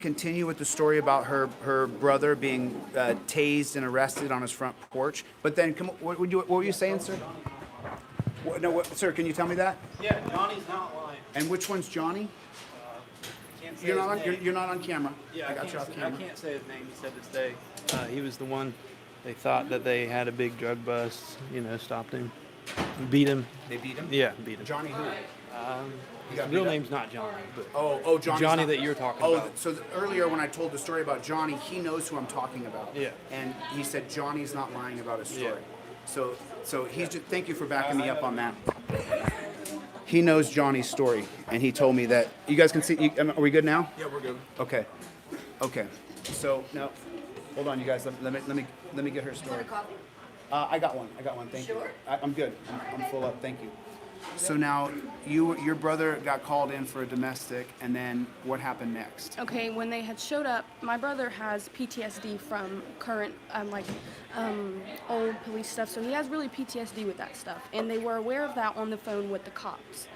continue with the story about her brother being tased and arrested on his front porch. But then, what were you saying, sir? Sir, can you tell me that? Yeah, Johnny's not lying. And which one's Johnny? Can't say You're his not on. name. You're not on camera. Yeah, I got you off camera. I can't say his name. He said this day. He was the one. They thought that they had a big drug bust. Stopped him, beat him. They beat him. Yeah, beat him. Johnny who? His real name's not Johnny, but Johnny that you're talking about. So earlier when I told the story about Johnny, he knows who I'm talking about. Yeah. And he said Johnny's not lying about his story. Yeah. So he's just, thank you for backing me up on that. He knows Johnny's story, and he told me that you guys can see. Are we good now? Yeah, we're good. Okay. So now, hold on, you guys. Let me get her story. I got one. Thank you. I'm good. I'm full up. Thank you. So now, your brother got called in for a domestic, and then what happened next? Okay, when they had showed up, my brother has PTSD from current, old police stuff, so he has really PTSD with that stuff, and they were aware of that on the phone with the cops.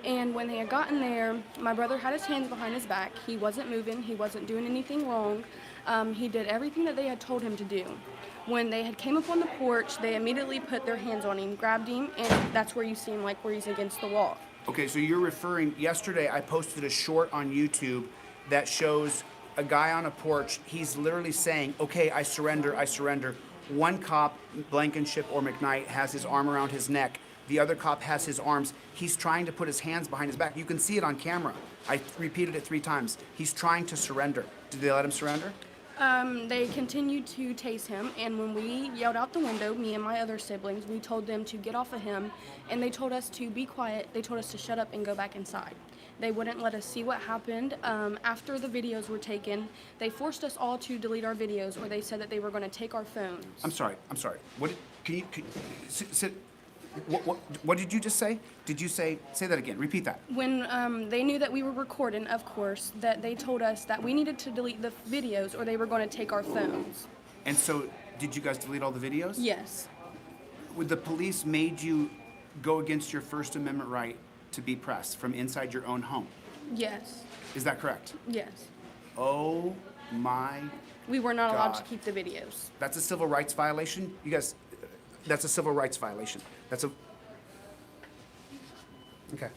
And when they had gotten there, my brother had his hands behind his back. He wasn't moving. He wasn't doing anything wrong. He did everything that they had told him to do. When they had came up on the porch, they immediately put their hands on him, grabbed him, and that's where you see him, where he's against the wall. Okay, so you're referring, yesterday I posted a short on YouTube that shows a guy on a porch. He's literally saying, okay, I surrender. One cop, Blankenship or McKnight, has his arm around his neck. The other cop has his arms. He's trying to put his hands behind his back. You can see it on camera. I repeated it 3 times. He's trying to surrender. Did they let him surrender? They continued to tase him, and when we yelled out the window, me and my other siblings, we told them to get off of him, and they told us to be quiet. They told us to shut up and go back inside. They wouldn't let us see what happened. After the videos were taken, they forced us all to delete our videos, or they said that they were going to take our phones. I'm sorry. What did you just say? Did you say that again? Repeat that. When they knew that we were recording, of course, that they told us that we needed to delete the videos or they were going to take our phones. And so, did you guys delete all the videos? Yes. Would the police made you go against your First Amendment right to be pressed from inside your own home? Yes. Is that correct? Yes. Oh my We were not allowed to God. keep the videos. That's a civil rights violation? You guys, that's a civil rights violation. Okay.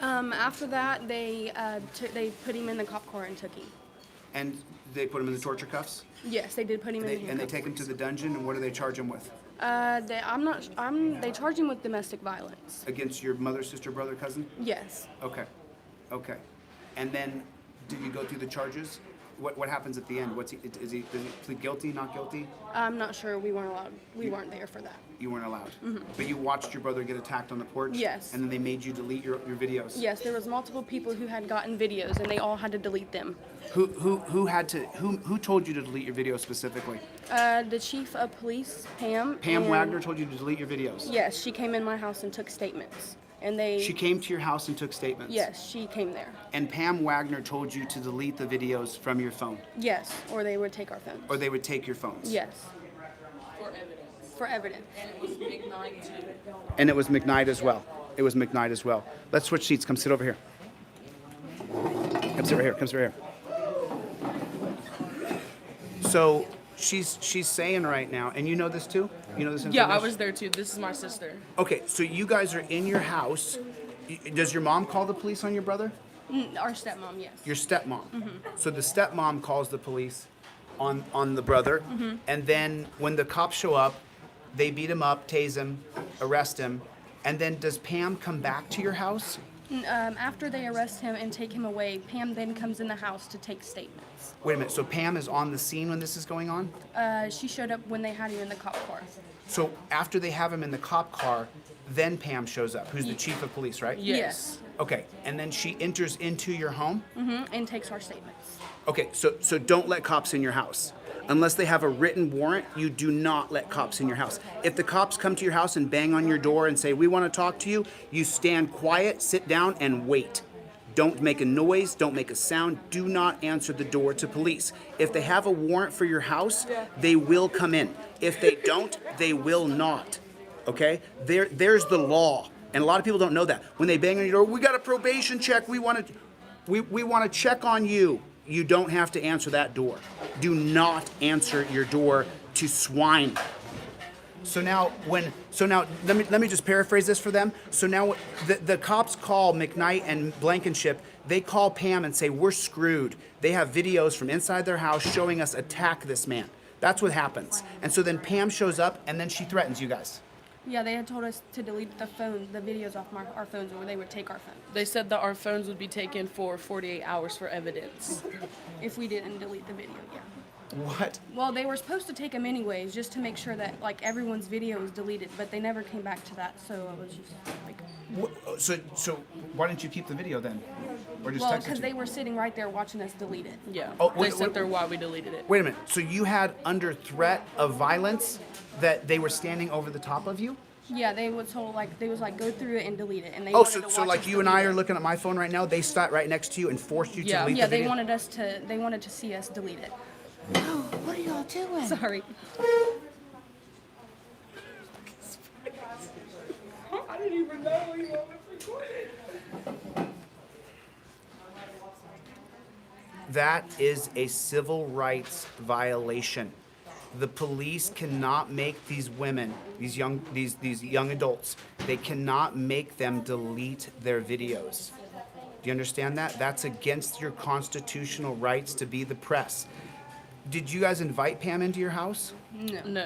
After that, they put him in the cop car and took him. And they put him in the torture cuffs? Yes, they did put him in the And they handcuffs. take him to the dungeon, and what do they charge him with? They charge him with domestic violence. Against your mother, sister, brother, cousin? Yes. Okay. And then, do you go through the charges? What happens at the end? Does he plead guilty, not guilty? I'm not sure. We weren't allowed. We weren't there for that. You weren't allowed. But you watched your brother get attacked on the porch? Yes. And then they made you delete your videos? Yes, there was multiple people who had gotten videos, and they all had to delete them. Who told you to delete your videos specifically? The chief of police, Pam. Pam and- Wagner told you to delete your videos? Yes, she came in my house and took statements. And She came to your house and took statements? Yes, she came there. And Pam Wagner told you to delete the videos from your phone? Yes, or they would take our phones. Or they would take your phones? Yes. For evidence. And it was McKnight too. And it was McKnight as well. Let's switch seats. Come sit over here. Come sit right here. So she's saying right now, and you know this too? You know this information? Yeah, I was there too. This is my sister. Okay, so you guys are in your house. Does your mom call the police on your brother? Our stepmom, yes. Your stepmom. So the stepmom calls the police on the brother, and then when the cops show up, they beat him up, tase him, arrest him, and then does Pam come back to your house? After they arrest him and take him away, Pam then comes in the house to take statements. Wait a minute, so Pam is on the scene when this is going on? She showed up when they had him in the cop car. So after they have him in the cop car, then Pam shows up, who's the chief of police, right? Yes. Okay, and then she enters into your home? And takes our statements. Okay, so don't let cops in your house. Unless they have a written warrant, you do not let cops in your house. If the cops come to your house and bang on your door and say, we want to talk to you, you stand quiet, sit down, and wait. Don't make a noise, don't make a sound, do not answer the door to police. If they have a warrant for your house, they will come in. If they don't, they will not. Okay? There's the law. And a lot of people don't know that. When they bang on your door, we got a probation check, we want to... We want to check on you. You don't have to answer that door. Do not answer your door to swine. So now let me just paraphrase this for them. So now the cops call McKnight and Blankenship. They call Pam and say, we're screwed. They have videos from inside their house showing us attack this man. That's what happens. And so then Pam shows up and then she threatens you guys. Yeah, they had told us to delete the videos off our phones, or they would take our phones They said that our phones would be taken for 48 hours for evidence. if we didn't delete the video. Yeah. What? Well, they were supposed to take them anyways, just to make sure that like everyone's video was deleted, but they never came back to that. So it was just like, So why didn't you keep the video then? Or just well, text it because to they me? were sitting right there watching us delete it. Yeah. Oh, they wait, sat wait. there while we deleted it. Wait a minute. So you had under threat of violence that they were standing over the top of you? Yeah, they was told like they was like go through it and delete it, and they Oh, wanted to so watch like us you and delete I are it. looking at my phone right now. They sat right next to you and forced you to Yeah. delete Yeah, the video. they wanted to see us delete it. What are y'all doing? Sorry. That is a civil rights violation. The police cannot make these women, these young adults, they cannot make them delete their videos. Do you understand that? That's against your constitutional rights to be the press. Did you guys invite Pam into your house? No. No.